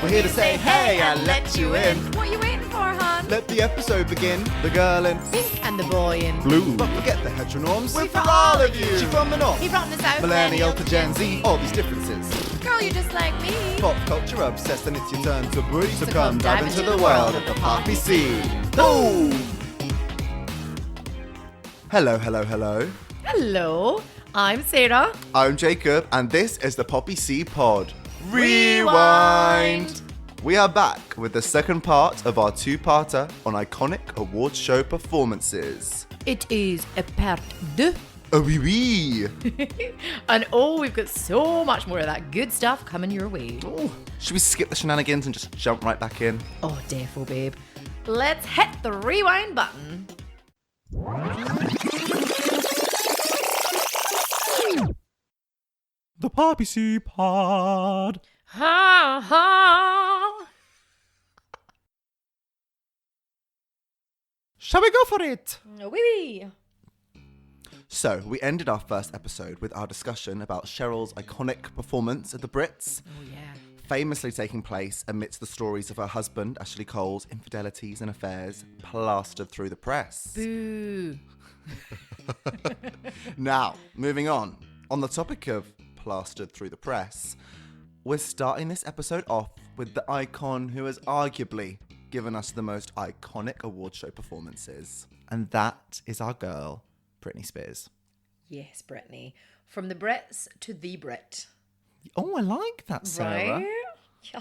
We're here to say hey and let you in. What are you waiting for, hon? Let the episode begin. The girl in Pink and the boy in blue. But forget the heteronorms. We're for for all all of you. She from the north. He from the south. Millennial to Gen Z. All these differences. Girl, you're just like me. Pop culture obsessed and it's your turn to breathe. So So come dive into the world of the poppy seed. Boom! Hello, hello, hello. Hello, I'm Sarah. I'm Jacob and this is the Poppy Seed Pod. Rewind. We are back with the second part of our two-parter on iconic award show performances. It is a part deux. Oh, oui, oui. And we've got so much more of that good stuff coming your way. Oh, should we skip the shenanigans and just jump right back in? Oh, defo, babe. Let's hit the rewind button. The Poppy Seed Pod. Ha ha. Shall we go for it? Wee wee. So, we ended our first episode with our discussion about Cheryl's iconic performance at the Brits, Oh, yeah. famously taking place amidst the stories of her husband, Ashley Cole's infidelities and affairs plastered through the press. Boo. Now, moving on. On the topic of plastered through the press, we're starting this episode off with the icon who has arguably given us the most iconic award show performances. And that is our girl, Britney Spears. Yes, Brittany. From the Brits to the Brit. Oh, I like that, Sarah. Right? Yeah.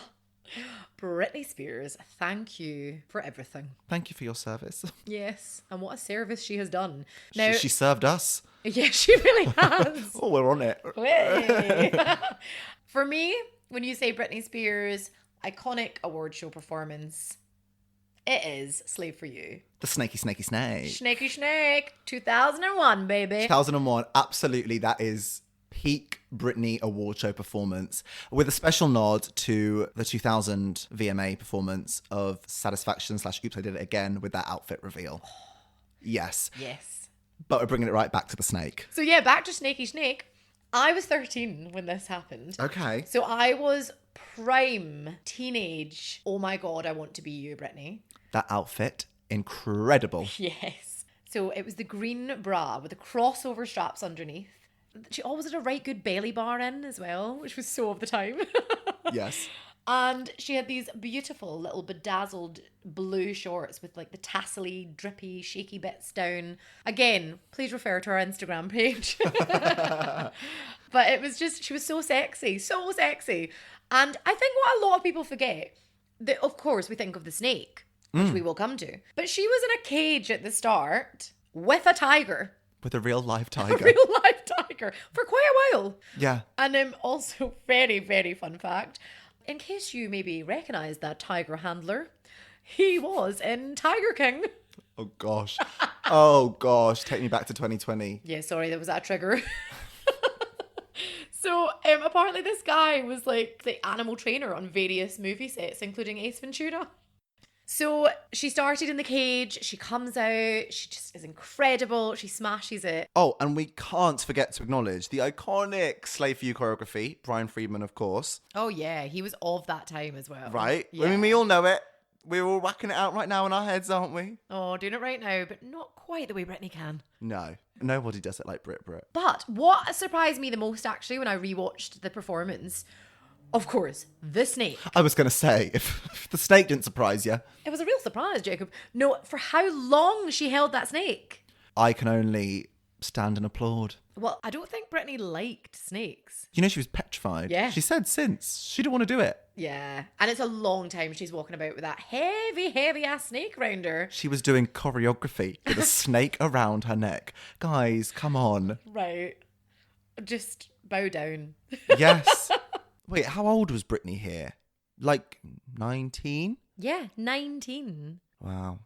Britney Spears, thank you for everything. Thank you for your service. Yes, and what a service she has done. Now, She served us. yeah, she really has. Oh, we're on it. Way. For me, when you say Britney Spears, iconic award show performance, it is Slave for You. The snaky, snaky snake. Snaky Snake, 2001, baby. 2001, absolutely, that is peak Britney award show performance, with a special nod to the 2000 VMA performance of Satisfaction / Oops, I Did It Again with that outfit reveal. Yes. Yes. But we're bringing it right back to the snake. So yeah, back to Snaky Snake. I was 13 when this happened. Okay. So I was prime teenage. Oh my God, I want to be you, Brittany. That outfit, incredible. Yes. So it was the green bra with the crossover straps underneath. She always had a right good belly bar in as well, which was so of the time. Yes. And she had these beautiful little bedazzled blue shorts with like the tassely, drippy, shaky bits down. Again, please refer to our Instagram page. But it was just, she was so sexy, so sexy. And I think what a lot of people forget, that of course we think of the snake, which we will come to. But she was in a cage at the start with a tiger. With a real live A tiger. real life tiger for quite a while. Yeah. And also, very, very fun fact, in case you maybe recognise that tiger handler, he was in Tiger King. Oh, gosh. Oh, gosh. Take me back to 2020. Yeah, sorry, that was a trigger. So, apparently this guy was like the animal trainer on various movie sets, including Ace Ventura. So she started in the cage, she comes out, she just is incredible, she smashes it. Oh, and we can't forget to acknowledge the iconic Slave for You choreography. Brian Friedman, of course. Oh yeah, he was of that time as well. Right? Yeah. I mean, we all know it. We're all whacking it out right now in our heads, aren't we? Oh, doing it right now, but not quite the way Brittany can. No. Nobody does it like Brit. But what surprised me the most actually when I rewatched the performance, of course, the snake. I was going to say, if the snake didn't surprise you, It was a real surprise, Jacob. No, for how long she held that snake. I can only stand and applaud. Well, I don't think Brittany liked snakes. You know, she was petrified. Yeah. She said since. She didn't want to do it. Yeah. And it's a long time she's walking about with that heavy, heavy ass snake round her. She was doing choreography with a snake around her neck. Guys, come on. Right. Just bow down. Yes. Wait, how old was Britney here? Like 19? Yeah, 19. Wow.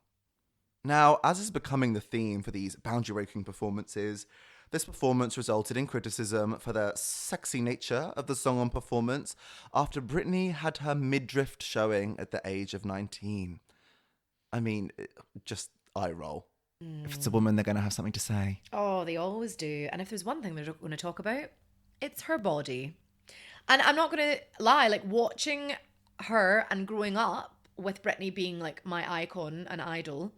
Now, as is becoming the theme for these boundary-breaking performances, this performance resulted in criticism for the sexy nature of the song and performance after Britney had her midriff showing at the age of 19. I mean, just eye roll. If it's a woman, they're going to have something to say. Oh, they always do. And if there's one thing they're going to talk about, it's her body. And I'm not going to lie, like watching her and growing up with Britney being like my icon and idol,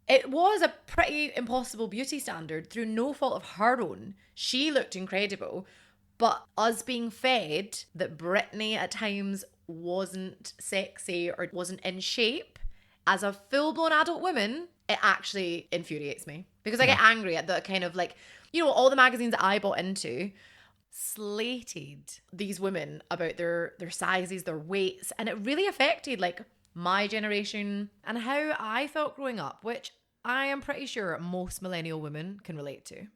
it was a pretty impossible beauty standard through no fault of her own. She looked incredible, but us being fed that Britney at times wasn't sexy or wasn't in shape, as a full-blown adult woman, it actually infuriates me. Because I get angry at the kind of like, you know, all the magazines that I bought into slated these women about their sizes, their weights, and it really affected like my generation and how I felt growing up, which I am pretty sure most millennial women can relate to.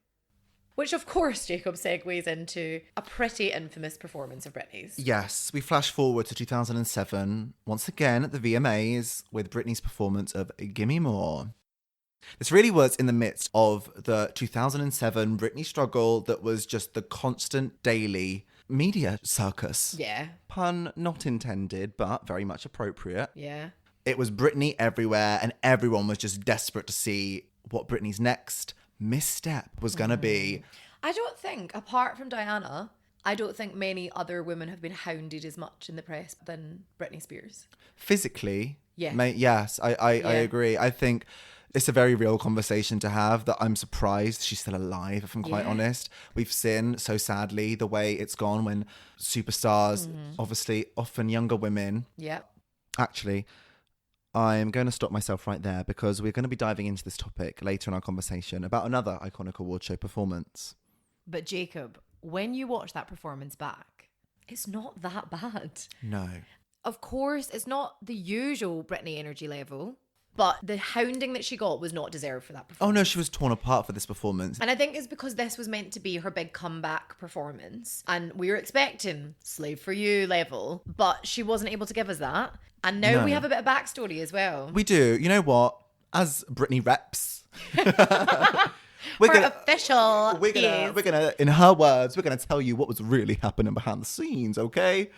Which, of course, Jacob segues into a pretty infamous performance of Britney's. Yes, we flash forward to 2007, once again at the VMAs, with Britney's performance of Gimme More. This really was in the midst of the 2007 Britney struggle that was just the constant daily media circus. Yeah. Pun not intended, but very much appropriate. Yeah. It was Britney everywhere, and everyone was just desperate to see what Britney's next misstep was going to be. I don't think, apart from Diana, I don't think many other women have been hounded as much in the press than Britney Spears. Physically, Yeah. Yes, I agree. I think it's a very real conversation to have that I'm surprised she's still alive, if I'm quite honest. We've seen, so sadly, the way it's gone when superstars, obviously often younger women, actually, I'm going to stop myself right there because we're going to be diving into this topic later in our conversation about another iconic award show performance. But Jacob, when you watch that performance back, it's not that bad. No. Of course, it's not the usual Britney energy level, but the hounding that she got was not deserved for that performance. Oh no, she was torn apart for this performance. And I think it's because this was meant to be her big comeback performance. And we were expecting Slave For You level, but she wasn't able to give us that. And now we have a bit of backstory as well. We do. You know what? As Britney reps, We're gonna, in her words, we're gonna tell you what was really happening behind the scenes, okay?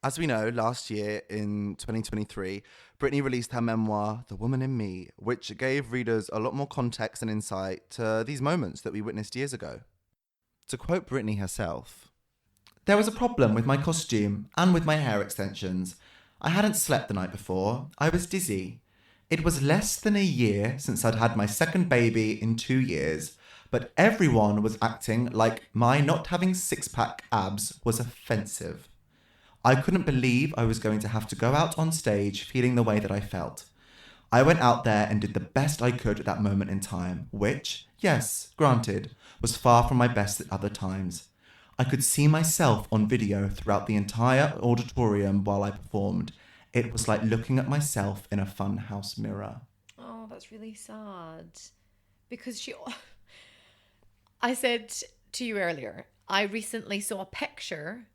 As we know, last year in 2023, Britney released her memoir, The Woman in Me, which gave readers a lot more context and insight to these moments that we witnessed years ago. To quote Britney herself, "There was a problem with my costume and with my hair extensions. I hadn't slept the night before. I was dizzy. It was less than a year since I'd had my second baby in 2 years, but everyone was acting like my not having six-pack abs was offensive. I couldn't believe I was going to have to go out on stage feeling the way that I felt. I went out there and did the best I could at that moment in time, which, yes, granted, was far from my best at other times. I could see myself on video throughout the entire auditorium while I performed. It was like looking at myself in a funhouse mirror." Oh, that's really sad. Because I said to you earlier, I recently saw a picture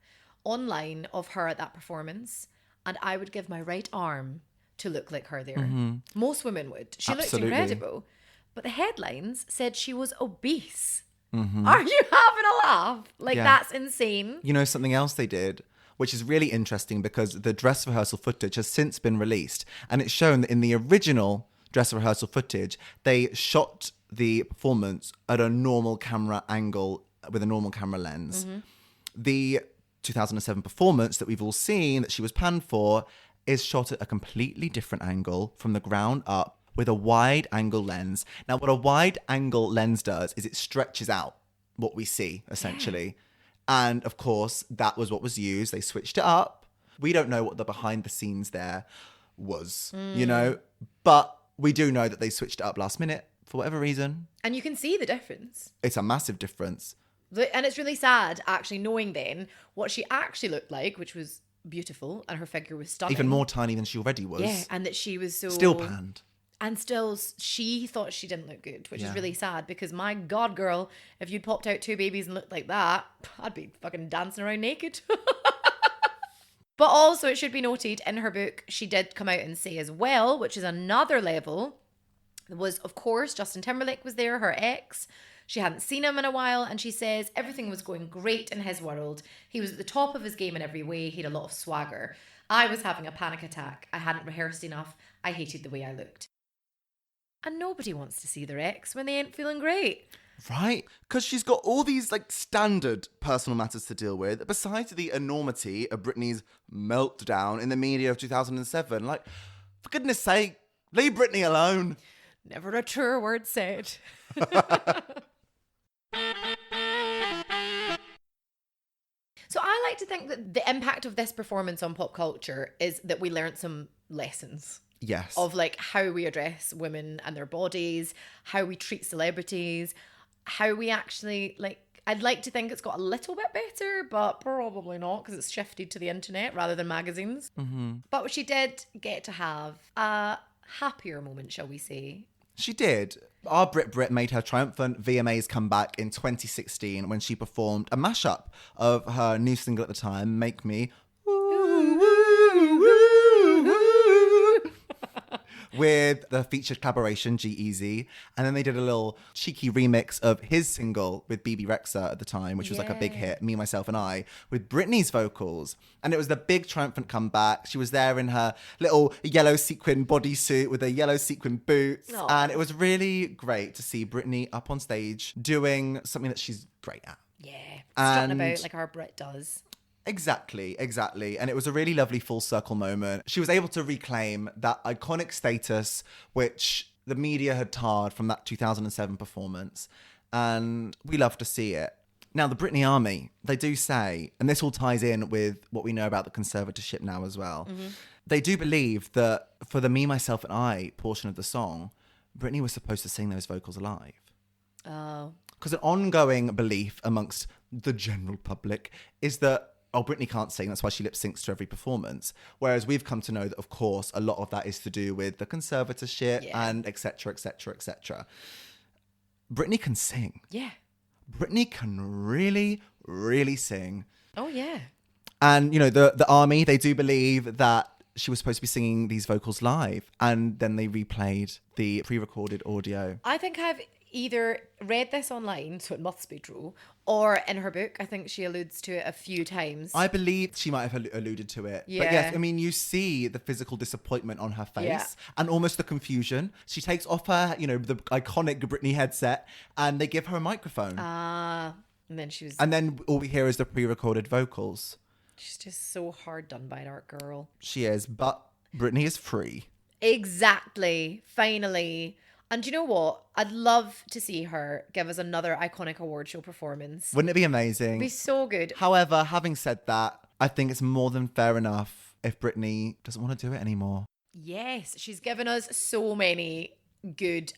online of her at that performance, and I would give my right arm to look like her there. Most women would. She Absolutely. looked incredible. But the headlines said she was obese. Are you having a laugh? Like, that's insane. You know something else they did, which is really interesting because the dress rehearsal footage has since been released, and it's shown that in the original dress rehearsal footage, they shot the performance at a normal camera angle with a normal camera lens. The 2007 performance that we've all seen that she was panned for is shot at a completely different angle from the ground up with a wide angle lens. Now, what a wide angle lens does is it stretches out what we see, essentially. And of course, that was what was used. They switched it up. We don't know what the behind the scenes there was, you know, but we do know that they switched it up last minute for whatever reason. And you can see the difference. It's a massive difference. And it's really sad, actually, knowing then what she actually looked like, which was beautiful, and her figure was stunning. Even more tiny than she already was. Yeah, and that she was so... Still panned. And still, she thought she didn't look good, which is really sad because, my God, girl, if you'd popped out 2 babies and looked like that, I'd be fucking dancing around naked. But also, it should be noted, in her book, she did come out and say as well, which is another level, was, of course, Justin Timberlake was there, her ex. She hadn't seen him in a while, and she says everything was going great in his world. He was at the top of his game in every way. He had a lot of swagger. I was having a panic attack. I hadn't rehearsed enough. I hated the way I looked. And nobody wants to see their ex when they ain't feeling great. Right? Because she's got all these like standard personal matters to deal with, besides the enormity of Britney's meltdown in the media of 2007. Like, for goodness sake, leave Britney alone. Never a truer word said. So I like to think that the impact of this performance on pop culture is that we learned some lessons. Yes. Of like how we address women and their bodies, how we treat celebrities, how we actually like. I'd like to think it's got a little bit better, but probably not because it's shifted to the internet rather than magazines. Mm-hmm. But she did get to have a happier moment, shall we say. She did. Our Brit made her triumphant VMAs comeback in 2016 when she performed a mashup of her new single at the time, Make Me, with the featured collaboration G-Eazy. And then they did a little cheeky remix of his single with BB Rexha at the time, which was like a big hit, Me, Myself and I, with Britney's vocals. And it was the big triumphant comeback. She was there in her little yellow sequin bodysuit with her yellow sequin boots. Aww. And it was really great to see Britney up on stage doing something that she's great at. Yeah, strutting And- about like our Brit does. Exactly. And it was a really lovely full circle moment. She was able to reclaim that iconic status which the media had tarred from that 2007 performance. And we love to see it. Now, the Britney Army, they do say, and this all ties in with what we know about the conservatorship now as well, they do believe that for the Me, Myself and I portion of the song, Britney was supposed to sing those vocals live. Oh. Because an ongoing belief amongst the general public is that, oh, Britney can't sing, that's why she lip syncs to every performance. Whereas we've come to know that, of course, a lot of that is to do with the conservatorship and et cetera, et cetera, et cetera. Britney can sing. Yeah. Britney can really, really sing. Oh, yeah. And, you know, the Army, they do believe that she was supposed to be singing these vocals live. And then they replayed the pre-recorded audio. I think I've either read this online, so it must be true, or in her book. I think she alludes to it a few times. I believe she might have alluded to it. Yeah. But yes, I mean, you see the physical disappointment on her face and almost the confusion. She takes off her, you know, the iconic Britney headset and they give her a microphone. And then And then all we hear is the pre-recorded vocals. she's just so hard done by that girl. She is, but Britney is free. Exactly. Finally. And you know what? I'd love to see her give us another iconic award show performance. Wouldn't it be amazing? It'd be so good. However, having said that, I think it's more than fair enough if Britney doesn't want to do it anymore. Yes, she's given us so many good.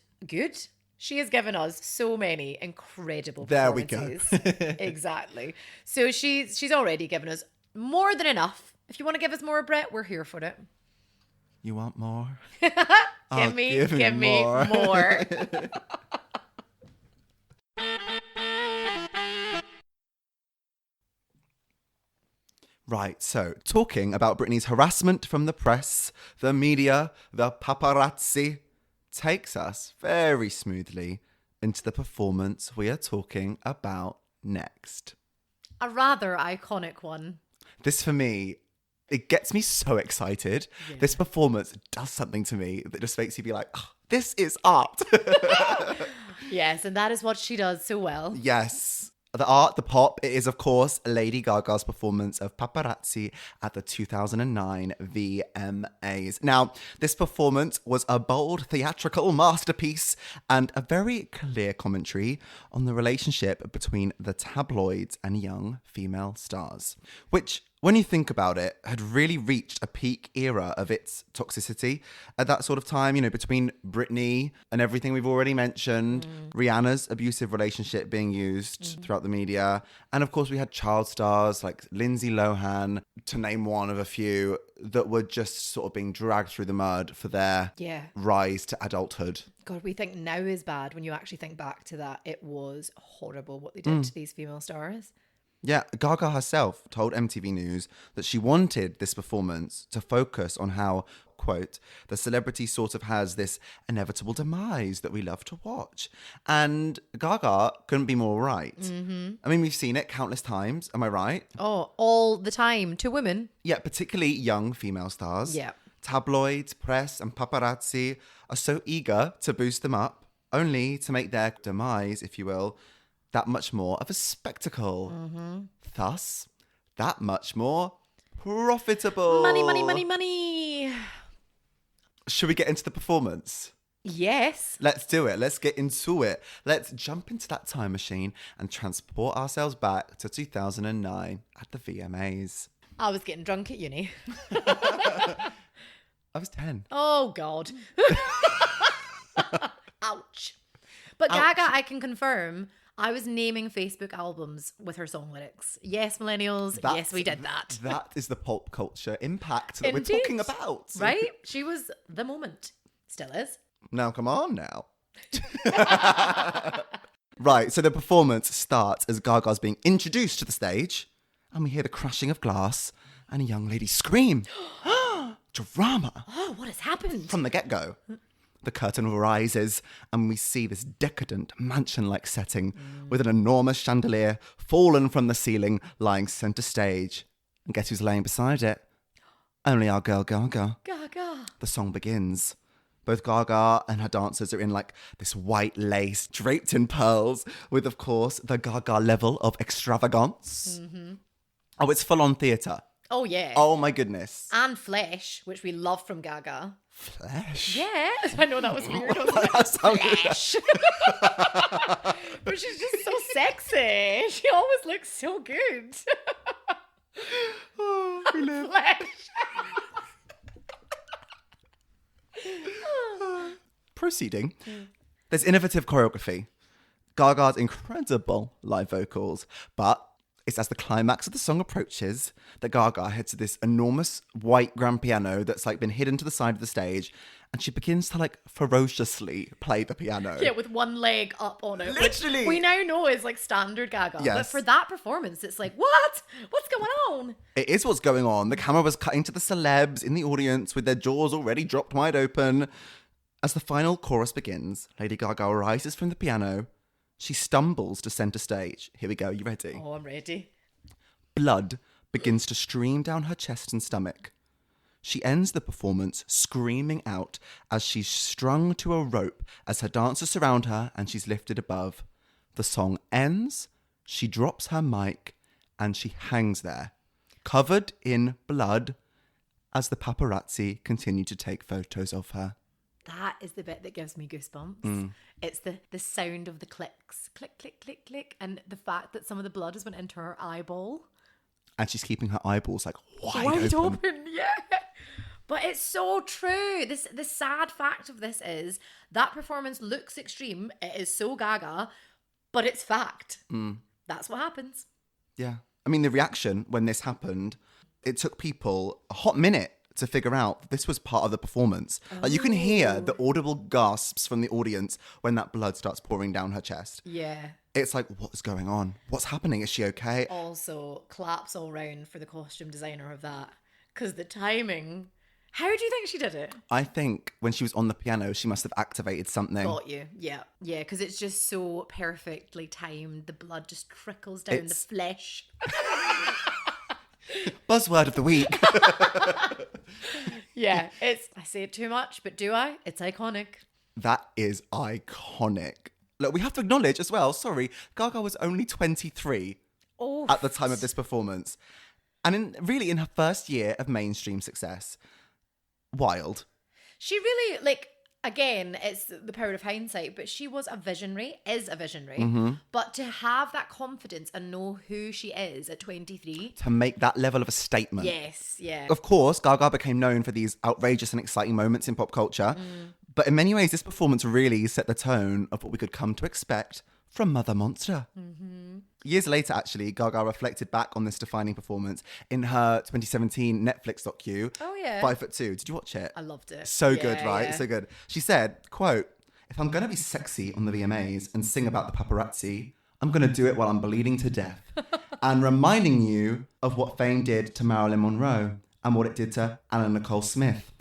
She has given us so many incredible There we go. performances. Exactly. So she's already given us more than enough. If you want to give us more, Brett, we're here for it. You want more? Give me more. Right, so talking about Britney's harassment from the press, the media, the paparazzi, takes us very smoothly into the performance we are talking about next. A rather iconic one. This, for me, it gets me so excited. Yeah. This performance does something to me that just makes you be like, oh, this is art. Yes, and that is what she does so well. Yes. The art, the pop, it is, of course, Lady Gaga's performance of Paparazzi at the 2009 VMAs. Now, this performance was a bold theatrical masterpiece and a very clear commentary on the relationship between the tabloids and young female stars, which, when you think about it, had really reached a peak era of its toxicity at that sort of time, you know, between Britney and everything we've already mentioned, Rihanna's abusive relationship being used throughout the media. And of course, we had child stars like Lindsay Lohan, to name one of a few, that were just sort of being dragged through the mud for their rise to adulthood. God, we think now is bad. When you actually think back to that, it was horrible what they did to these female stars. Yeah, Gaga herself told MTV News that she wanted this performance to focus on how, quote, the celebrity sort of has this inevitable demise that we love to watch. And Gaga couldn't be more right. Mm-hmm. I mean, we've seen it countless times. Am I right? Oh, all the time to women. Yeah, particularly young female stars. Yeah. Tabloids, press and paparazzi are so eager to boost them up. only to make their demise, if you will, that much more of a spectacle. Thus, that much more profitable. Money, money, money, money. Should we get into the performance? Yes. Let's do it. Let's get into it. Let's jump into that time machine and transport ourselves back to 2009 at the VMAs. I was getting drunk at uni. I was 10. Oh, God. Ouch. But Ouch. Gaga, I can confirm, I was naming Facebook albums with her song lyrics. Yes, millennials. Yes, we did that. That is the pop culture impact that Indeed. we're talking about. Right? She was the moment. Still is. Now, come on now. Right, so the performance starts as Gaga's being introduced to the stage, and we hear the crashing of glass and a young lady scream. Drama. Oh, what has happened? From the get-go. The curtain rises, and we see this decadent mansion-like setting with an enormous chandelier fallen from the ceiling lying centre stage. And guess who's laying beside it? Only our girl Gaga. Gaga. The song begins. Both Gaga and her dancers are in like this white lace draped in pearls with, of course, the Gaga level of extravagance. Oh, it's full-on theatre. Oh, yeah. Oh, my goodness. And Flesh, which we love from Gaga. Flesh? Yeah. I know that was weird. Wasn't it? That sounded- Flesh. But she's just so sexy. She always looks so good. Oh, we live. Flesh. Proceeding. There's innovative choreography. Gaga's incredible live vocals, but it's as the climax of the song approaches that Gaga heads to this enormous white grand piano that's like been hidden to the side of the stage, and she begins to like ferociously play the piano. Yeah, with one leg up on it. Literally. Which we now know is like standard Gaga. But Yes. for that performance, it's like, what? What's going on? It is what's going on. The camera was cutting to the celebs in the audience with their jaws already dropped wide open. As the final chorus begins, Lady Gaga rises from the piano. She stumbles to centre stage. Here we go. You ready? Oh, I'm ready. Blood begins to stream down her chest and stomach. She ends the performance screaming out as she's strung to a rope as her dancers surround her and she's lifted above. The song ends, she drops her mic, and she hangs there, covered in blood, as the paparazzi continue to take photos of her. That is the bit that gives me goosebumps. It's the sound of the clicks. Click, click, click, click. And the fact that some of the blood has went into her eyeball. And she's keeping her eyeballs like wide open. Yeah. But it's so true. The sad fact of this is that performance looks extreme. It is so Gaga, but it's fact. That's what happens. Yeah. I mean, the reaction when this happened, it took people a hot minute to figure out that this was part of the performance. Like, you can hear the audible gasps from the audience when that blood starts pouring down her chest. Yeah. It's like, what's going on? What's happening? Is she okay? Also, claps all round for the costume designer of that. Because the timing... How do you think she did it? I think when she was on the piano, she must have activated something. Got you. Yeah. Yeah, because it's just so perfectly timed. The blood just trickles down the flesh. Buzzword of the week. Yeah, it's... I say it too much, but do I? It's iconic. That is iconic. Look, we have to acknowledge as well, sorry, Gaga was only 23 at the time of this performance. And really in her first year of mainstream success. Wild. She really, like, again, it's the power of hindsight, but she was a visionary, is a visionary. But to have that confidence and know who she is at 23. To make that level of a statement. Yes, yeah. Of course, Gaga became known for these outrageous and exciting moments in pop culture. But in many ways, this performance really set the tone of what we could come to expect from Mother Monster. Years later, actually, Gaga reflected back on this defining performance in her 2017 Netflix docu, Oh, yeah. 5'2". Did you watch it? I loved it. So Yeah, good, right? yeah. So good. She said, quote, "If I'm going to be sexy on the VMAs and sing about the paparazzi, I'm going to do it while I'm bleeding to death and reminding you of what fame did to Marilyn Monroe and what it did to Anna Nicole Smith."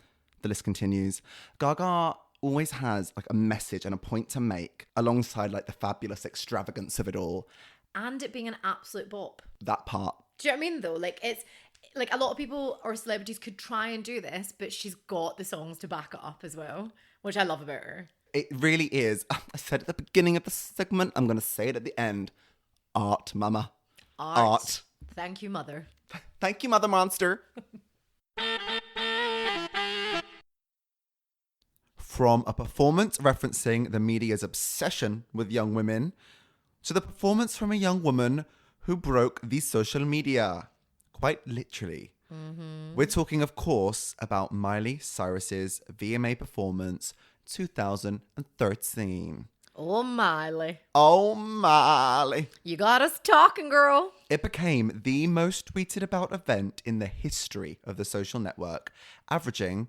The list continues. Gaga always has like a message and a point to make alongside like the fabulous extravagance of it all. And it being an absolute bop. That part. Do you know what I mean, though? Like, it's... Like, a lot of people or celebrities could try and do this, but she's got the songs to back it up as well, which I love about her. It really is. I said at the beginning of the segment, I'm going to say it at the end. Art, mama. Art. Thank you, mother. Thank you, Mother Monster. From a performance referencing the media's obsession with young women to the performance from a young woman who broke the social media. Quite literally. We're talking, of course, about Miley Cyrus's VMA performance 2013. Oh, Miley. Oh, Miley. You got us talking, girl. It became the most tweeted about event in the history of the social network, averaging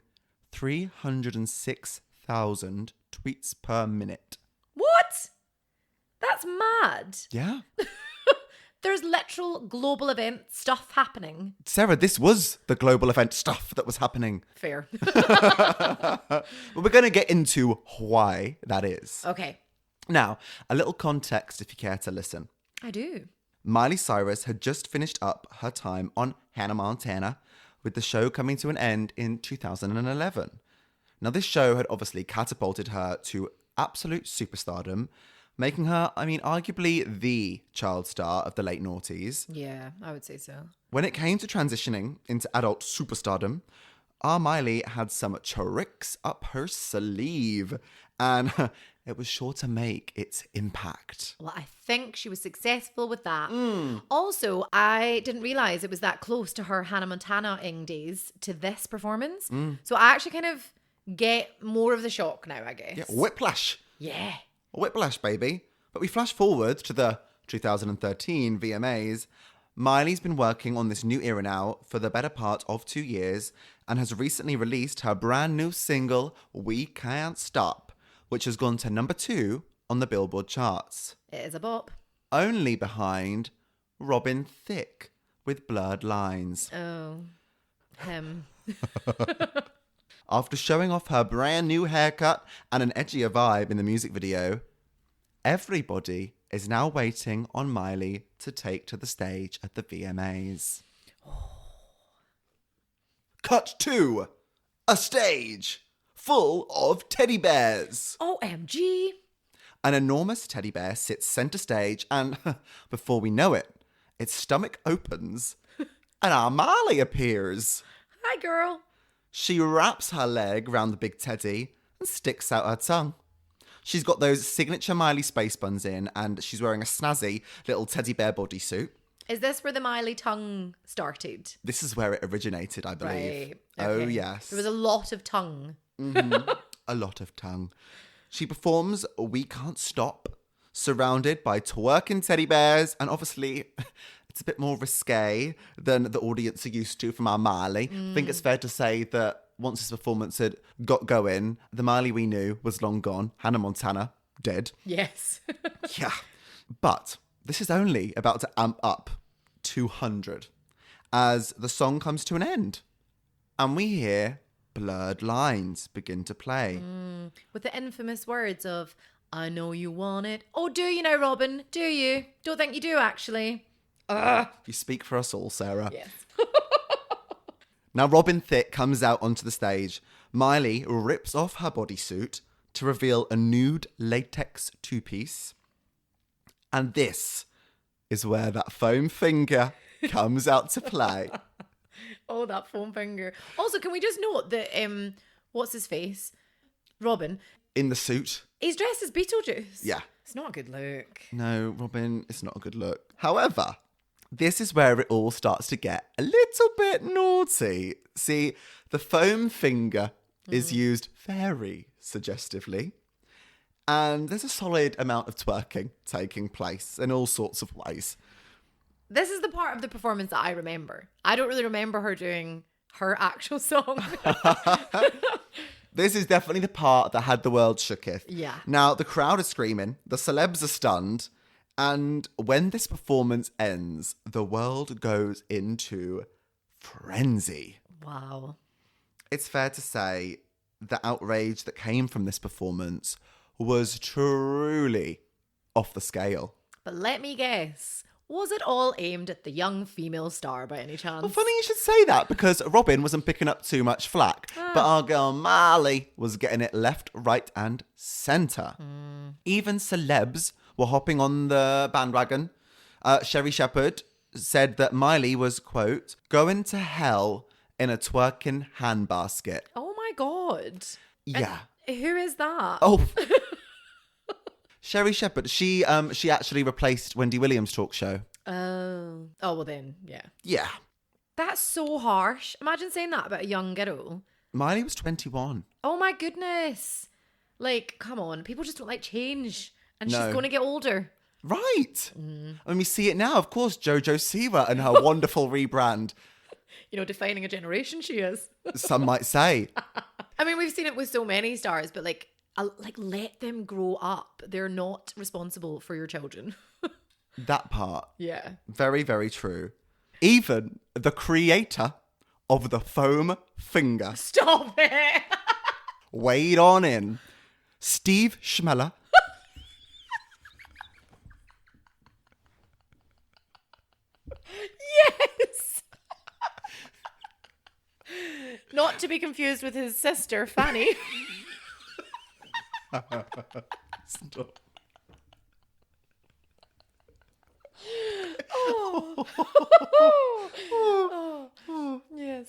306,000 tweets per minute. What? That's mad. Yeah. There's literal global event stuff happening. Sarah, this was the global event stuff that was happening. Fair. But we're going to get into why that is. Okay. Now, a little context if you care to listen. I do. Miley Cyrus had just finished up her time on Hannah Montana, with the show coming to an end in 2011. Now, this show had obviously catapulted her to absolute superstardom, making her, arguably the child star of the late noughties. Yeah, I would say so. When it came to transitioning into adult superstardom, our Miley had some tricks up her sleeve, and it was sure to make its impact. Well, I think she was successful with that. Also, I didn't realise it was that close to her Hannah Montana-ing days to this performance. So I actually kind of get more of the shock now, I guess. Yeah, whiplash. Yeah. Whiplash, baby. But we flash forward to the 2013 VMAs. Miley's been working on this new era now for the better part of 2 years and has recently released her brand new single, We Can't Stop, which has gone to number 2 on the Billboard charts. It is a bop. Only behind Robin Thicke with Blurred Lines. Oh, him. After showing off her brand new haircut and an edgier vibe in the music video, everybody is now waiting on Miley to take to the stage at the VMAs. Cut to a stage full of teddy bears. OMG. An enormous teddy bear sits center stage and before we know it, its stomach opens and our Miley appears. Hi, girl. She wraps her leg round the big teddy and sticks out her tongue. She's got those signature Miley space buns in and she's wearing a snazzy little teddy bear bodysuit. Is this where the Miley tongue started? This is where it originated, I believe. Right. Oh, Okay. yes. There was a lot of tongue. A lot of tongue. She performs We Can't Stop, surrounded by twerking teddy bears, and obviously it's a bit more risque than the audience are used to from our Miley. I think it's fair to say that once this performance had got going, the Miley we knew was long gone. Hannah Montana, dead. Yes. Yeah. But this is only about to amp up 200 as the song comes to an end. And we hear Blurred Lines begin to play. With the infamous words of, I know you want it. Oh, do you now, Robin? Do you? Don't think you do, actually. You speak for us all, Sarah. Yes. Now Robin Thicke comes out onto the stage. Miley rips off her bodysuit to reveal a nude latex two-piece. And this is where that foam finger comes out to play. Oh, that foam finger. Also, can we just note that, what's his face? Robin. In the suit. He's dressed as Beetlejuice. Yeah. It's not a good look. No, Robin, it's not a good look. However, this is where it all starts to get a little bit naughty. See, the foam finger is used very suggestively. And there's a solid amount of twerking taking place in all sorts of ways. This is the part of the performance that I remember. I don't really remember her doing her actual song. This is definitely the part that had the world shooketh. Yeah. Now, the crowd is screaming, the celebs are stunned, and when this performance ends, the world goes into frenzy. Wow. It's fair to say the outrage that came from this performance was truly off the scale. But let me guess. Was it all aimed at the young female star by any chance? Well, funny you should say that because Robin wasn't picking up too much flack. But our girl Marley was getting it left, right, and centre. Even celebs were hopping on the bandwagon. Sherry Shepherd said that Miley was, quote, going to hell in a twerking handbasket. Oh my God. Yeah. And who is that? Oh. Sherry Shepherd, she actually replaced Wendy Williams' talk show. Oh. Oh, well then, yeah. Yeah. That's so harsh. Imagine saying that about a young girl. Miley was 21. Oh my goodness. Like, come on. People just don't like change. And No. she's going to get older. Right. I mean, we see it now. Of course, Jojo Siwa and her wonderful rebrand, You know, defining a generation she is. some might say. I mean, we've seen it with so many stars, but like let them grow up. They're not responsible for your children. That part. Yeah. Very, very true. Even the creator of the foam finger Stop it. weighed on in. Steve Schmeller. Yes. Not to be confused with his sister, Fanny. Stop. Oh, yes.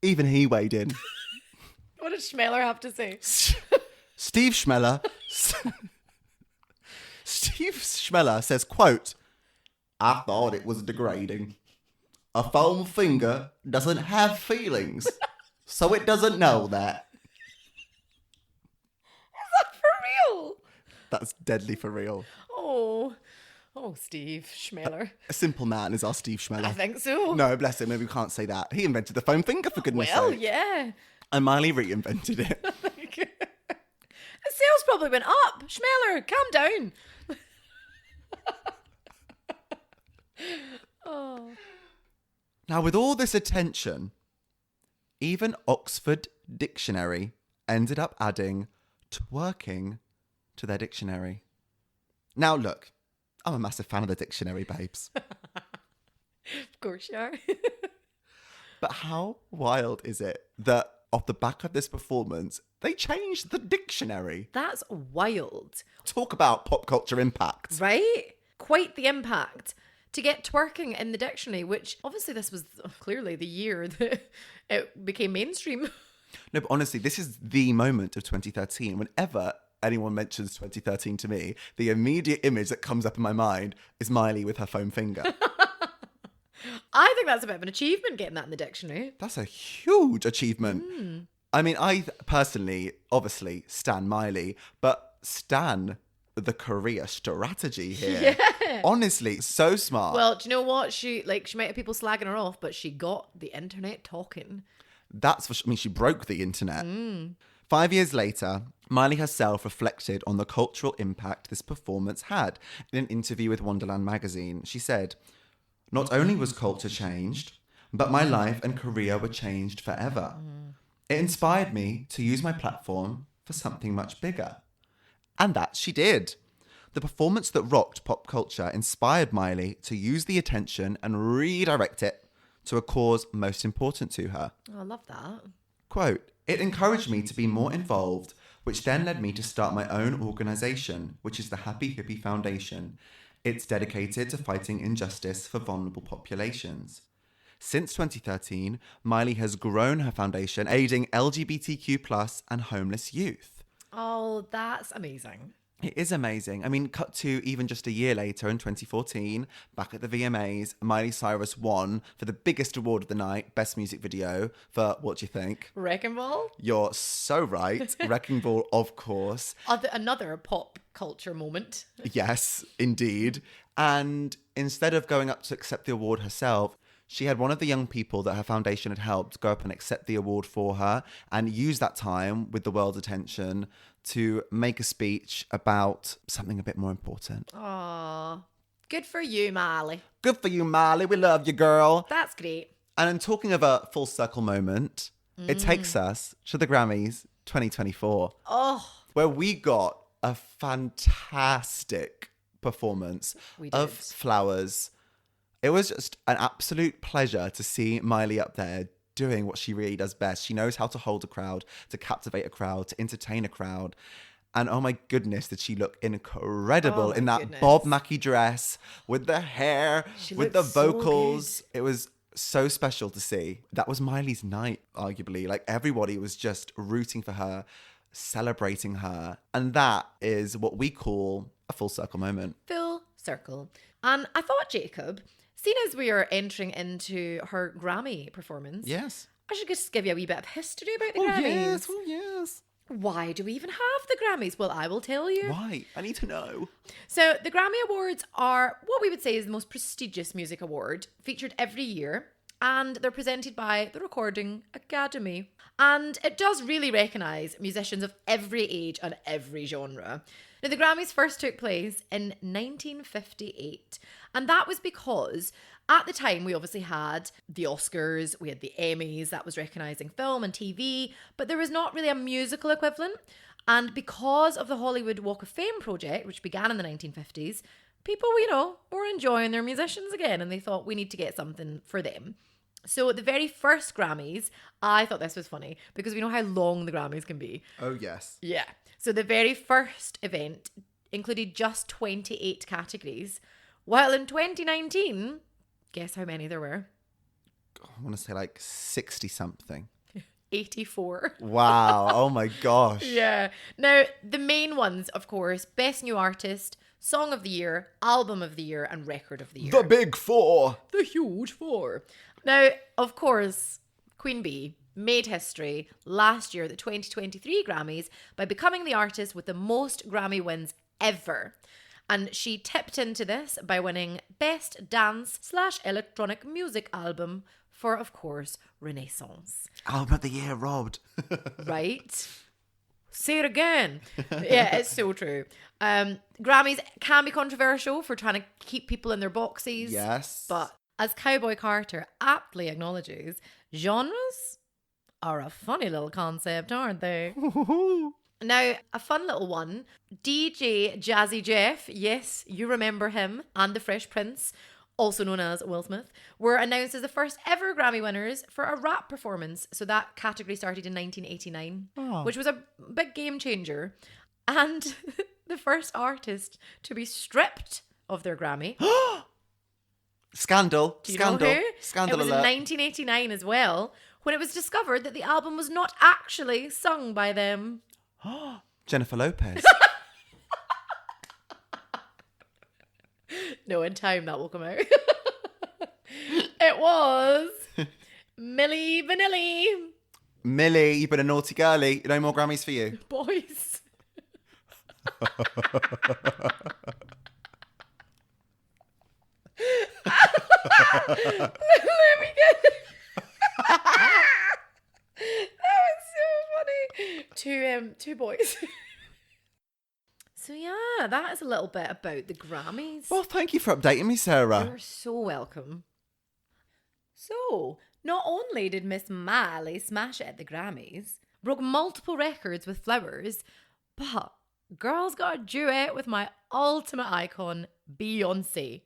Even he weighed in. What did Schmeller have to say? Steve Schmeller. Steve Schmeller says, quote, I thought it was degrading. A foam finger doesn't have feelings, so it doesn't know that. Is that for real? That's deadly for real. Oh, Steve Schmeller. A simple man is our Steve Schmeller. I think so. No, bless him, maybe we can't say that. He invented the foam finger, for goodness Well, sake. yeah. And Miley reinvented it. The sales probably went up. Schmeller, calm down. Oh. Now, with all this attention, even Oxford Dictionary ended up adding twerking to their dictionary. Now, look, I'm a massive fan of the dictionary, babes. Of course you are. But how wild is it that off the back of this performance, they changed the dictionary? That's wild. Talk about pop culture impact. Right? Quite the impact. To get twerking in the dictionary, which obviously this was clearly the year that it became mainstream. No, but honestly, this is the moment of 2013. Whenever anyone mentions 2013 to me, the immediate image that comes up in my mind is Miley with her foam finger. I think that's a bit of an achievement getting that in the dictionary. That's a huge achievement. I mean, I personally, obviously, stan Miley, but stan the career strategy here. Yeah. Honestly, so smart. Well, do you know what? She might have people slagging her off, but she got the internet talking. That's for, I mean, she broke the internet. 5 years later, Miley herself reflected on the cultural impact this performance had. In an interview with Wonderland magazine, she said, "Not only was culture changed, but my life and career were changed forever. It inspired me to use my platform for something much bigger." And that she did. The performance that rocked pop culture inspired Miley to use the attention and redirect it to a cause most important to her. Oh, I love that. Quote, "It encouraged me to be more involved, which then led me to start my own organisation, which is the Happy Hippie Foundation. It's dedicated to fighting injustice for vulnerable populations. Since 2013, Miley has grown her foundation, aiding LGBTQ+ and homeless youth." Oh, that's amazing. It is amazing. I mean, cut to even just a year later in 2014, back at the VMAs, Miley Cyrus won for the biggest award of the night, Best Music Video, for, what do you think? Wrecking Ball? You're so right. Wrecking Ball, of course. Another pop culture moment. Yes, indeed. And instead of going up to accept the award herself, she had one of the young people that her foundation had helped go up and accept the award for her and use that time with the world's attention to make a speech about something a bit more important. Oh, good for you, Miley. Good for you, Miley. We love you, girl. That's great. And in talking of a full circle moment, it takes us to the Grammys 2024, Oh, where we got a fantastic performance We of did. Flowers. It was just an absolute pleasure to see Miley up there doing what she really does best. She knows how to hold a crowd, to captivate a crowd, to entertain a crowd. And oh my goodness, did she look incredible Oh my in that goodness. Bob Mackie dress with the hair, She with looked the so vocals. It was so special to see. That was Miley's night, arguably. Like everybody was just rooting for her, celebrating her. And that is what we call a full circle moment. Full circle. And I thought, Jacob, seeing as we are entering into her Grammy performance, Yes. I should just give you a wee bit of history about the Oh, Grammys. yes. Oh, yes. Why do we even have the Grammys? Well, I will tell you. Why? I need to know. So, the Grammy Awards are what we would say is the most prestigious music award, featured every year, and they're presented by the Recording Academy. And it does really recognise musicians of every age and every genre. Now, the Grammys first took place in 1958, and that was because at the time we obviously had the Oscars, we had the Emmys, that was recognising film and TV, but there was not really a musical equivalent. And because of the Hollywood Walk of Fame project, which began in the 1950s, people, were enjoying their musicians again, and they thought we need to get something for them. So the very first Grammys, I thought this was funny because we know how long the Grammys can be. Oh, yes. Yeah. So the very first event included just 28 categories, while in 2019, guess how many there were? I want to say like 60 something. 84. Wow. Oh my gosh. Yeah. Now, the main ones, of course, Best New Artist, Song of the Year, Album of the Year, and Record of the Year. The big four. The huge four. Now, of course, Queen Bee made history last year at the 2023 Grammys by becoming the artist with the most Grammy wins ever. And she tipped into this by winning Best Dance/Electronic Music Album for, of course, Renaissance. Album of the year robbed. Right? Say it again. Yeah, it's so true. Grammys can be controversial for trying to keep people in their boxes. Yes. But as Cowboy Carter aptly acknowledges, genres are a funny little concept, aren't they? Now, a fun little one. DJ Jazzy Jeff, yes, you remember him, and the Fresh Prince, also known as Will Smith, were announced as the first ever Grammy winners for a rap performance. So that category started in 1989, which was a big game changer. And the first artist to be stripped of their Grammy. Scandal. Do you Scandal. know who? Scandal It was alert. in 1989 as well, when it was discovered that the album was not actually sung by them. Jennifer Lopez. No, in time that will come out. It was Milli Vanilli. Millie, you've been a naughty girlie. No more Grammys for you. Boys. Let me get that was so funny. Two boys. So yeah, that is a little bit about the Grammys. Well, thank you for updating me, Sarah. You're so welcome. So, not only did Miss Miley smash it at the Grammys, broke multiple records with Flowers, but girl's got a duet with my ultimate icon, Beyonce.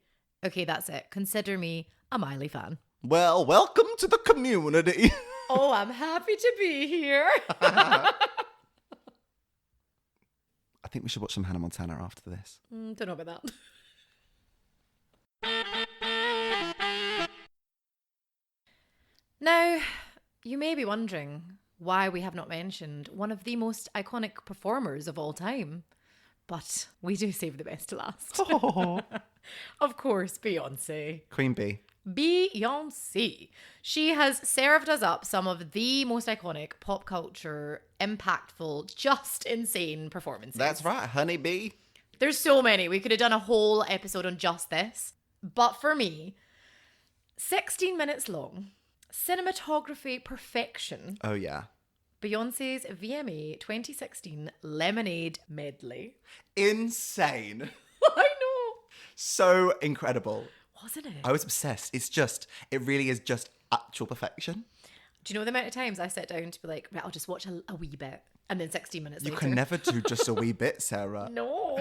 Okay, that's it. Consider me a Miley fan. Well, welcome to the community. Oh, I'm happy to be here. I think we should watch some Hannah Montana after this. Don't know about that. Now, you may be wondering why we have not mentioned one of the most iconic performers of all time. But we do save the best to last. Oh. Of course, Beyonce. Queen Bee. Beyonce. She has served us up some of the most iconic pop culture, impactful, just insane performances. That's right, Honey Bee. There's so many. We could have done a whole episode on just this. But for me, 16 minutes long, cinematography perfection, Oh, yeah. Beyonce's VMA 2016 Lemonade Medley. Insane. I know. So incredible. Wasn't it? I was obsessed. It really is just actual perfection. Do you know the amount of times I sit down to be like, right, I'll just watch a wee bit. And then 60 minutes You later. can never do just a wee bit, Sarah. No,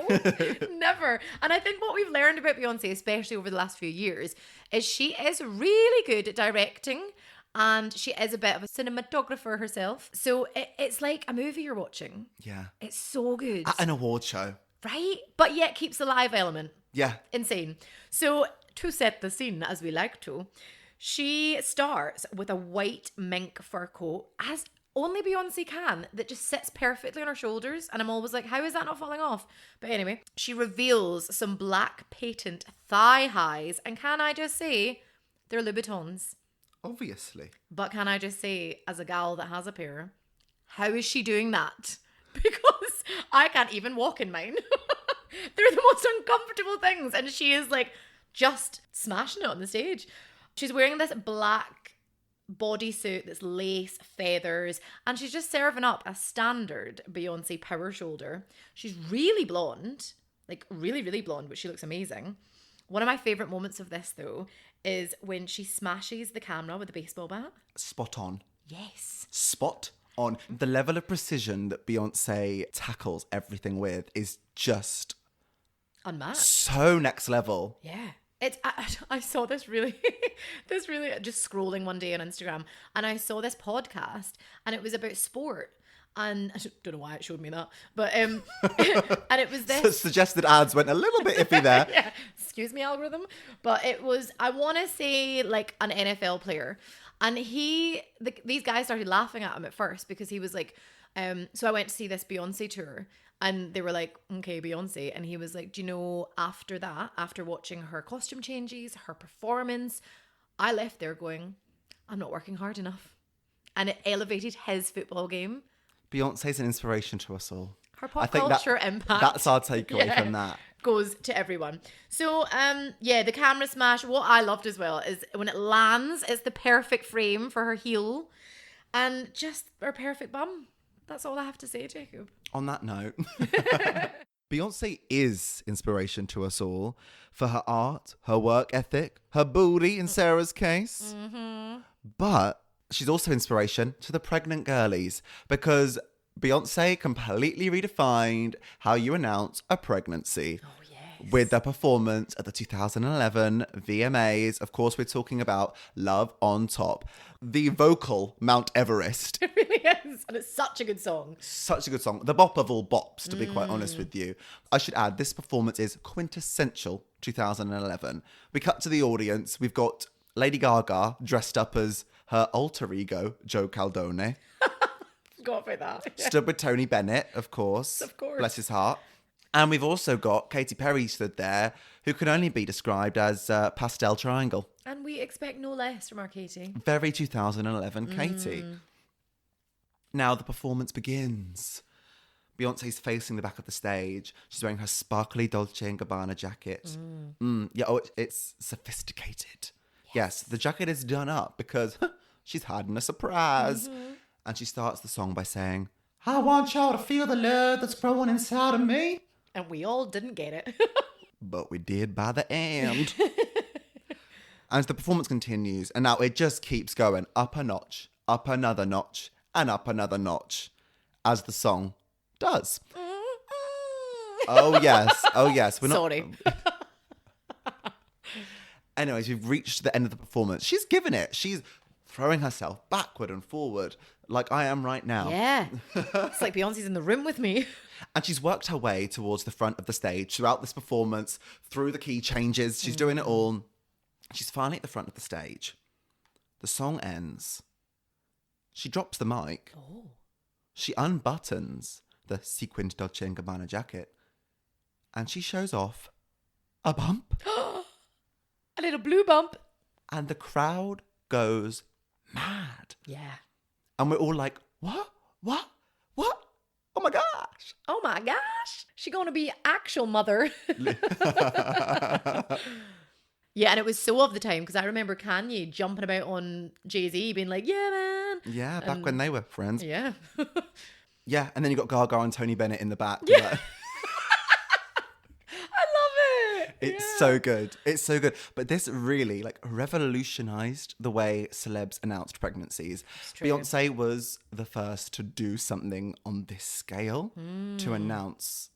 never. And I think what we've learned about Beyonce, especially over the last few years, is she is really good at directing. And she is a bit of a cinematographer herself. So it's like a movie you're watching. Yeah. It's so good. At an award show. Right? But yet keeps the live element. Yeah. Insane. So to set the scene, as we like to, she starts with a white mink fur coat, as only Beyonce can, that just sits perfectly on her shoulders. And I'm always like, how is that not falling off? But anyway, she reveals some black patent thigh highs. And can I just say, they're Louboutins. Obviously. But can I just say, as a gal that has a pair, how is she doing that? Because I can't even walk in mine. They're the most uncomfortable things. And she is like just smashing it on the stage. She's wearing this black bodysuit that's lace, feathers, and she's just serving up a standard Beyonce power shoulder. She's really blonde, like really, really blonde, but she looks amazing. One of my favourite moments of this, though, is when she smashes the camera with a baseball bat. Spot on. Yes. Spot on. The level of precision that Beyonce tackles everything with is just Unmatched. so next level. Yeah. I saw this really, just scrolling one day on Instagram, and I saw this podcast, and it was about sport. And I don't know why it showed me that, but and it was this Suggested ads went a little bit iffy there. yeah, excuse me, algorithm. But it was, I want to say, like an NFL player, and these guys started laughing at him at first because he was like, so I went to see this Beyonce tour. And they were like, okay, Beyonce. And he was like, do you know, after that, after watching her costume changes, her performance, I left there going, I'm not working hard enough. And it elevated his football game. Beyonce's an inspiration to us all. Her pop culture impact. That's our takeaway from that. Goes to everyone. So, the camera smash, what I loved as well is when it lands, it's the perfect frame for her heel and just her perfect bum. That's all I have to say, Jacob. On that note, Beyonce is inspiration to us all for her art, her work ethic, her booty in Sarah's case. Mm-hmm. But she's also inspiration to the pregnant girlies because Beyonce completely redefined how you announce a pregnancy. Oh, yes. With the performance at the 2011 VMAs. Of course, we're talking about Love on Top. The vocal Mount Everest. It really is. And it's such a good song. Such a good song. The bop of all bops, to be quite honest with you. I should add, this performance is quintessential 2011. We cut to the audience. We've got Lady Gaga dressed up as her alter ego, Joe Caldone. Forgot about that. Yeah. Stood with Tony Bennett, of course. Of course. Bless his heart. And we've also got Katy Perry stood there, who can only be described as pastel triangle. And we expect no less from our Katy. Very 2011 Katy. Now the performance begins. Beyonce's facing the back of the stage. She's wearing her sparkly Dolce & Gabbana jacket. It's sophisticated. Yes, the jacket is done up because she's hiding a surprise. And she starts the song by saying, I want y'all to feel the love that's growing inside of me. And we all didn't get it. But we did by the end. As the performance continues, and now it just keeps going up a notch, up another notch, and up another notch, as the song does. Oh, yes. We're not... Sorry. Anyways, we've reached the end of the performance. She's given it. She's throwing herself backward and forward like I am right now. Yeah. It's like Beyonce's in the room with me. And she's worked her way towards the front of the stage throughout this performance, through the key changes. She's doing it all. She's finally at the front of the stage. The song ends. She drops the mic. Oh. She unbuttons the sequined Dolce & Gabbana jacket. And she shows off a bump. A little blue bump. And the crowd goes mad. Yeah. And we're all like, what? Oh my gosh. Oh my gosh. She gonna be actual mother. Yeah, and it was so of the time because I remember Kanye jumping about on Jay-Z being like, yeah, man. Yeah, back when they were friends. Yeah. Yeah, and then you got Gaga and Tony Bennett in the back. Yeah. Like, I love it. It's so good. It's so good. But this really like revolutionized the way celebs announced pregnancies. true. Beyonce was the first to do something on this scale to announce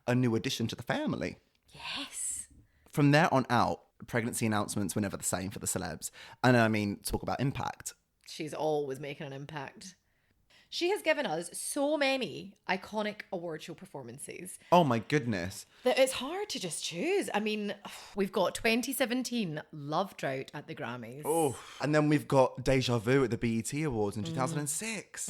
a new addition to the family. Yes. From there on out, pregnancy announcements were never the same for the celebs. And I mean, talk about impact. She's always making an impact. She has given us so many iconic award show performances Oh my goodness. that it's hard to just choose. I mean, we've got 2017 Love Drought at the Grammys. Oh, and then we've got Deja Vu at the BET Awards in 2006.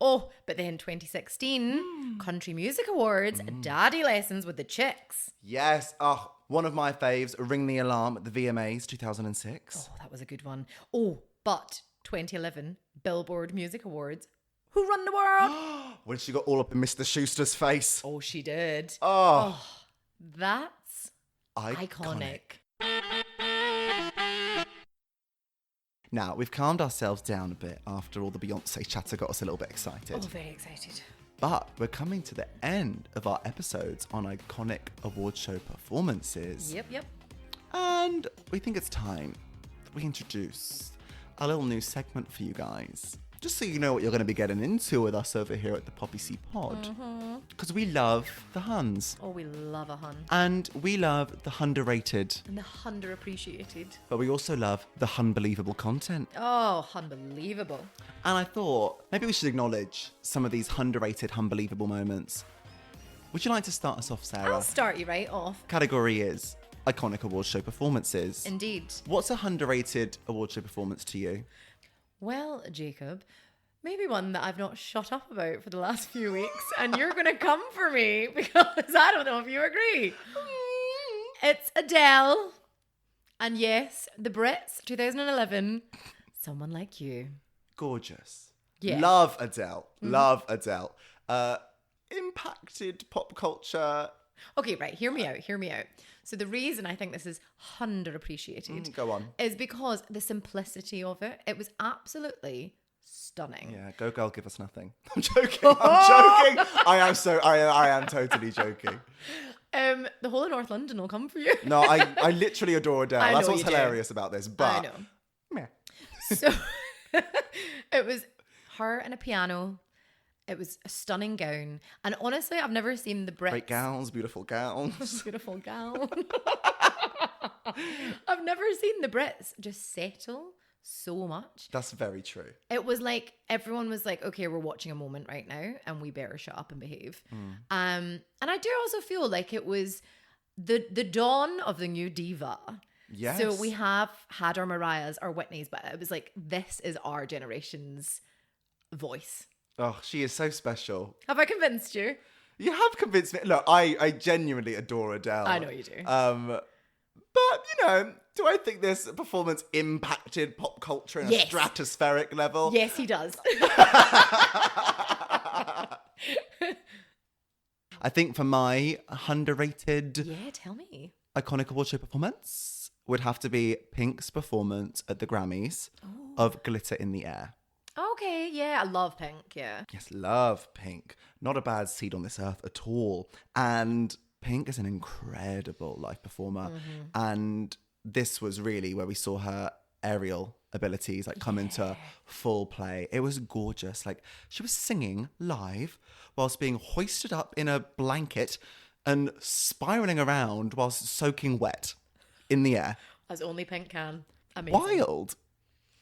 Oh, but then 2016 Country Music Awards, Daddy Lessons with the Chicks. Yes. Oh, one of my faves, Ring the Alarm at the VMAs 2006. Oh, that was a good one. Oh, but 2011 Billboard Music Awards. Who Run the World? When she got all up in Mr. Schuster's face. Oh, she did. Oh, That's iconic. Now, we've calmed ourselves down a bit after all the Beyonce chatter got us a little bit excited. Oh, very excited. But we're coming to the end of our episodes on iconic award show performances. Yep. And we think it's time that we introduce a little new segment for you guys. Just so you know what you're going to be getting into with us over here at the Poppy C Pod. Because we love the Huns. Oh, we love a Hun. And we love the underrated. And the underappreciated. But we also love the unbelievable content. Oh, unbelievable. And I thought maybe we should acknowledge some of these underrated, unbelievable moments. Would you like to start us off, Sarah? I'll start you right off. Category is iconic award show performances. Indeed. What's a underrated award show performance to you? Well, Jacob, maybe one that I've not shut up about for the last few weeks, and you're going to come for me because I don't know if you agree. It's Adele. And yes, the Brits, 2011, Someone Like You. Gorgeous. Yeah. Love Adele. Love Adele. Impacted pop culture. Okay, right. Hear me out. So the reason I think this is underappreciated Go on. is because the simplicity of it. It was absolutely stunning. Yeah, go girl, give us nothing. I'm joking. I am totally joking. The whole of North London will come for you. No, I literally adore Adele. I That's know what's you do. hilarious about this. But I know. meh. So it was her and a piano. It was a stunning gown. And honestly, I've never seen the Brits. Great gowns, beautiful gowns. Beautiful gown. I've never seen the Brits just settle so much. That's very true. It was like everyone was like, okay, we're watching a moment right now and we better shut up and behave. And I do also feel like it was the dawn of the new diva. Yes. So we have had our Mariahs, our Whitneys, but it was like, this is our generation's voice. Oh, she is so special. Have I convinced you? You have convinced me. Look, I genuinely adore Adele. I know you do. But, you know, do I think this performance impacted pop culture in a Yes. stratospheric level? Yes, he does. I think for my underrated Yeah, tell me. iconic award show performance would have to be Pink's performance at the Grammys of Glitter in the Air. Okay, yeah, I love Pink, yeah. Yes, love Pink. Not a bad seed on this earth at all. And Pink is an incredible live performer. And this was really where we saw her aerial abilities like come into full play. It was gorgeous. Like she was singing live whilst being hoisted up in a blanket and spiraling around whilst soaking wet in the air. As only Pink can. Amazing. Wild.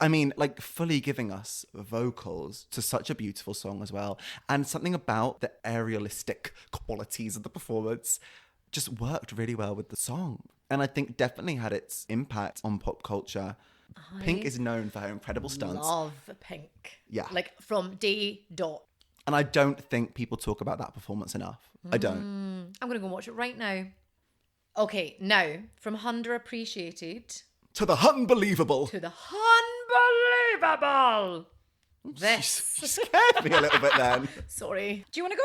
I mean, like fully giving us vocals to such a beautiful song as well. And something about the aerialistic qualities of the performance just worked really well with the song. And I think definitely had its impact on pop culture. Pink is known for her incredible stunts. Love Pink. Yeah. Like from day dot. And I don't think people talk about that performance enough. I don't. I'm going to go watch it right now. Okay, now from underappreciated To the unbelievable. to the unbelievable. You This. scared me a little bit then. Sorry. Do you want to go?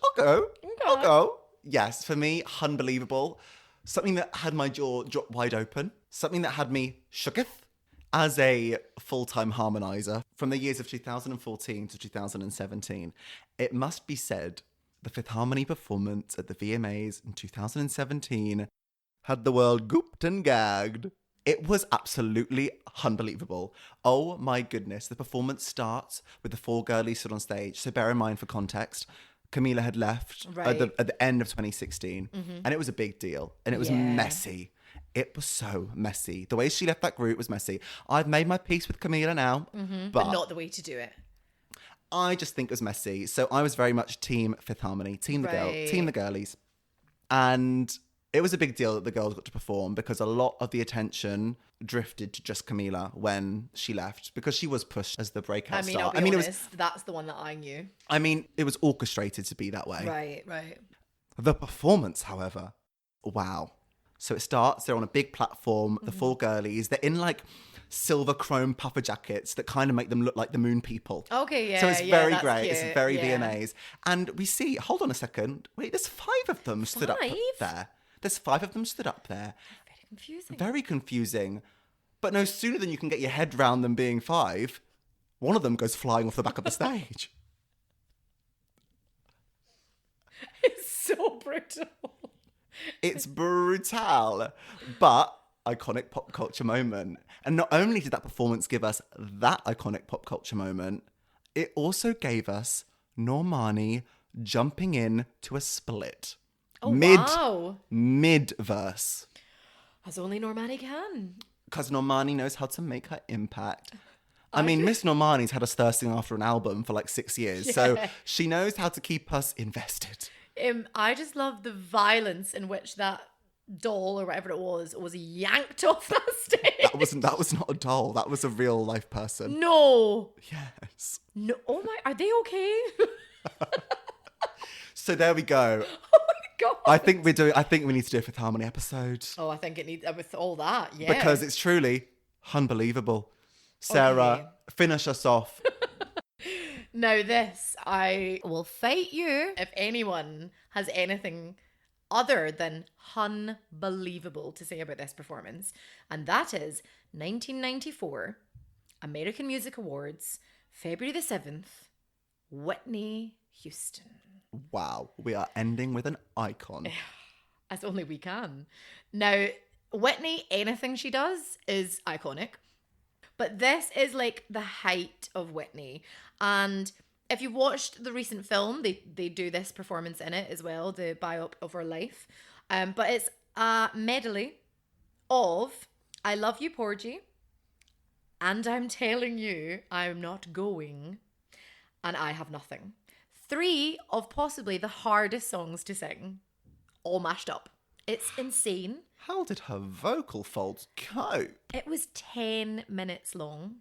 I'll go. Okay. I'll go. Yes, for me, unbelievable. Something that had my jaw dropped wide open. Something that had me shooketh. As a full-time harmonizer from the years of 2014 to 2017, it must be said the Fifth Harmony performance at the VMAs in 2017 had the world gooped and gagged. It was absolutely unbelievable. Oh my goodness. The performance starts with the 4 girlies stood on stage. So bear in mind, for context, Camila had left Right. at the end of 2016. And it was a big deal. And it was Yeah. messy. It was so messy. The way she left that group was messy. I've made my peace with Camila now. But not the way to do it. I just think it was messy. So I was very much team Fifth Harmony, team the girlies. And it was a big deal that the girls got to perform because a lot of the attention drifted to just Camila when she left because she was pushed as the breakout star. I'll be honest, that's the one that I knew. It was orchestrated to be that way. Right. The performance, however, wow. So it starts, they're on a big platform, the 4 girlies, they're in like silver chrome puffer jackets that kind of make them look like the moon people. Okay, yeah. So it's very that's great. cute. It's very yeah. VMAs. And we see, hold on a second, wait, there's 5 of them stood up 5? there. There's 5 of them stood up there. Very confusing. Very confusing. But no sooner than you can get your head round them being 5, one of them goes flying off the back of the stage. It's so brutal. It's brutal, but iconic pop culture moment. And not only did that performance give us that iconic pop culture moment, it also gave us Normani jumping in to a split. Oh, wow. Mid-verse. As only Normani can. Because Normani knows how to make her impact. I mean, Miss Normani's had us thirsting after an album for like 6 years. So she knows how to keep us invested. I just love the violence in which that doll or whatever it was yanked off that stage. That was not a doll. That was a real life person. No. Yes. No. Oh my, are they okay? So there we go. Oh my God. I think we need to do a Fifth Harmony episode. Oh, I think it needs, with all that, yeah. Because it's truly unbelievable. Sarah, finish us off. Now this, I will fight you if anyone has anything other than unbelievable to say about this performance. And that is 1994 American Music Awards, February the 7th, Whitney Houston. Wow, we are ending with an icon. As only we can. Now, Whitney, anything she does is iconic. But this is like the height of Whitney. And if you watched the recent film, they do this performance in it as well, the biopic of her life. But it's a medley of I Love You, Porgy, and I'm Telling You I'm Not Going, and I Have Nothing. 3 of possibly the hardest songs to sing, all mashed up. It's insane. How did her vocal folds cope? It was 10 minutes long.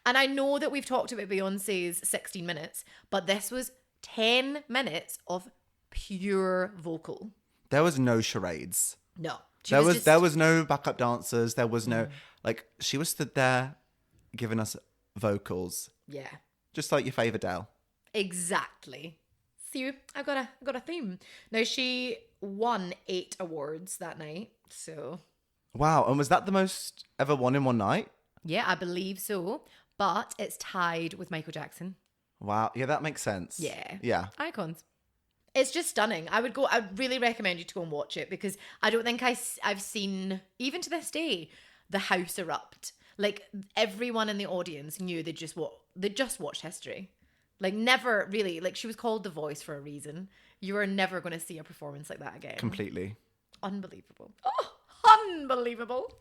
And I know that we've talked about Beyonce's 16 minutes, but this was 10 minutes of pure vocal. There was no charades. No. There was no backup dancers. There was no, she was stood there giving us vocals. Yeah. Just like your fave Adele. Exactly. See, I got a theme. Now, she won 8 awards that night, so... Wow, and was that the most ever won in one night? Yeah, I believe so. But it's tied with Michael Jackson. Wow, yeah, that makes sense. Yeah. Icons. It's just stunning. I'd really recommend you to go and watch it because I don't think I've seen, even to this day, the house erupt. Like, everyone in the audience knew they just watched history. Like, never really, like, she was called The Voice for a reason. You are never going to see a performance like that again. Completely. Unbelievable. Oh, unbelievable.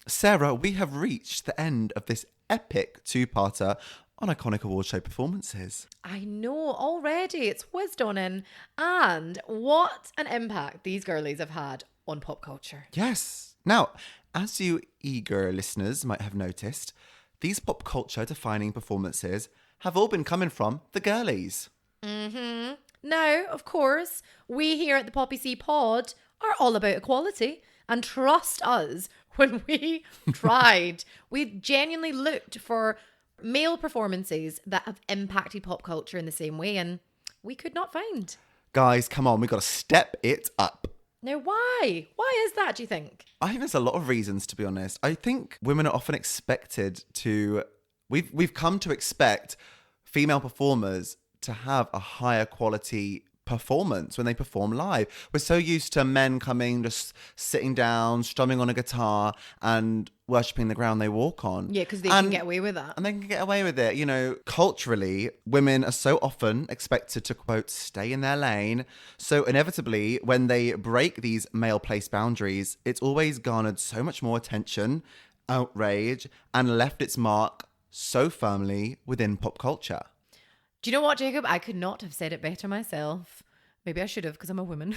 Sarah, we have reached the end of this epic 2-parter on iconic award show performances. I know already. It's whizzed on in. And what an impact these girlies have had on pop culture. Yes. Now, as you eager listeners might have noticed, these pop culture defining performances have all been coming from the girlies. Mm-hmm. Now, of course, we here at the Poppy C Pod are all about equality. And trust us, when we tried, we genuinely looked for male performances that have impacted pop culture in the same way, and we could not find. Guys, come on, we've got to step it up. Now, why? Why is that, do you think? I think there's a lot of reasons, to be honest. I think women are often expected to... We've come to expect female performers to have a higher quality performance when they perform live. We're so used to men coming, just sitting down, strumming on a guitar and worshipping the ground they walk on. Yeah, because they can get away with that. And they can get away with it. You know, culturally, women are so often expected to, quote, stay in their lane. So inevitably, when they break these male-placed boundaries, it's always garnered so much more attention, outrage, and left its mark so firmly within pop culture. Do you know what, Jacob? I could not have said it better myself. Maybe I should have, because I'm a woman.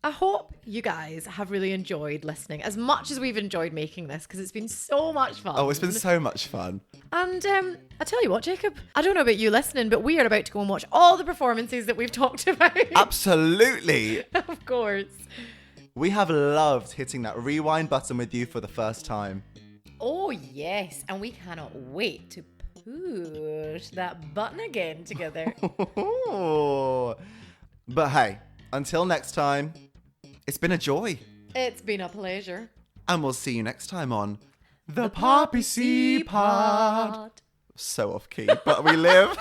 I hope you guys have really enjoyed listening as much as we've enjoyed making this, because it's been so much fun. Oh, it's been so much fun. And I tell you what, Jacob, I don't know about you listening, but we are about to go and watch all the performances that we've talked about. Absolutely. Of course. We have loved hitting that rewind button with you for the first time. Oh, yes. And we cannot wait to push that button again together. But hey, until next time, it's been a joy. It's been a pleasure. And we'll see you next time on The Poppy C Pod. So off key, but we live.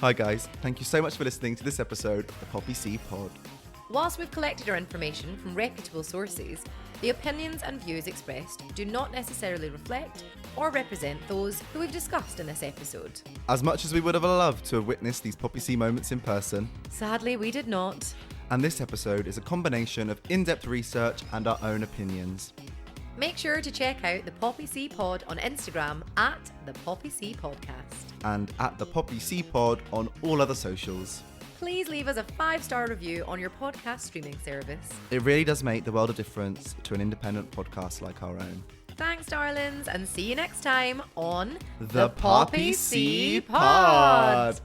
Hi guys, thank you so much for listening to this episode of The Poppy C Pod. Whilst we've collected our information from reputable sources, the opinions and views expressed do not necessarily reflect or represent those who we've discussed in this episode. As much as we would have loved to have witnessed these Poppy C moments in person, sadly we did not. And this episode is a combination of in-depth research and our own opinions. Make sure to check out the Poppy C Pod on Instagram at the Poppy C Podcast. And at the Poppy C Pod on all other socials. Please leave us a 5-star review on your podcast streaming service. It really does make the world of difference to an independent podcast like our own. Thanks, darlings, and see you next time on The Poppy C Pod.